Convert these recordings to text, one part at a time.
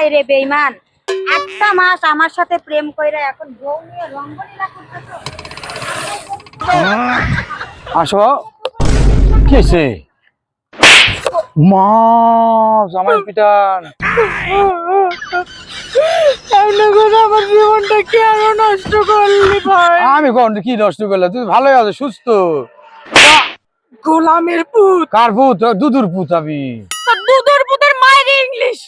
হায় রে বেঈমান, একটা মাস আমার সাথে প্রেম কইরা এখন বউ নিয়ে রঙ্গলীলা করতেছো। আসো কি হয়েছে? মা জামাই পিটান আমার জীবনটা কেন নষ্ট করলি ভাই? আমি কোন কি নষ্ট করলে? তুই ভালোই আছো, সুস্থ? গোলামের পুত, কার পুত? দুধুর পুত আমি। দুধের পুতের মায়ের ইংলিশ।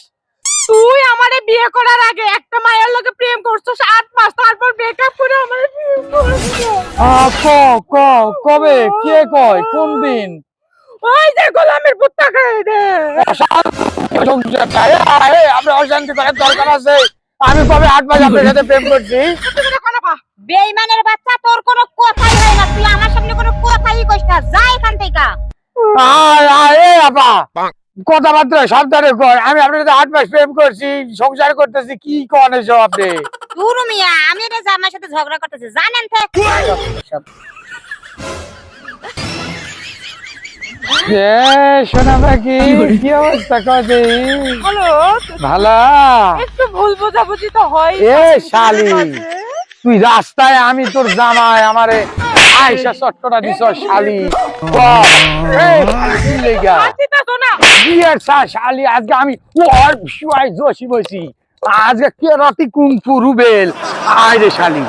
তুই আমারে বিয়ে করার আগে একটা মায়ের লগে প্রেম করছস 8 মাস, তারপর ব্রেকআপ করে আমারে বিয়ে করছস। কবে? কে কয়? কোন দিন? ওই যে গোলামের পুত টাকা দে। আমরা অশান্তি করার দরকার আছে? আমি কবে 8 মাস আপনার সাথে প্রেম করছি? বেঈমানের বাচ্চা, তোর কোনো কথাই হয় না, তুই আমার সামনে কোনো কথাই কইস না, যা এখান থেকে। আয় আয় এ আপা, কথাবার্তা সাবধানে কর। আমি আপনার সাথে 8 মাস প্রেম করছি, সংসার করতেছি, কি কোন এসব আপনি? দূর মিয়া, আমি এটা আমার সাথে ঝগড়া করতেছি, জানেন তো সব। সোনা পাখি, কি অবস্থা? কবে হ্যালো, ভালো? একটু ভুল বোঝাবুঝি তো হয়। এ শালি, তুই রাস্তায়, আমি তোর জামাই, আমারে আয়সা চট্টটা দিছ শালি। শালি আজকে আমি ওর জোশি বসি, আজকে কেরাতি কুংফু রুবেল। আয় রে শালি।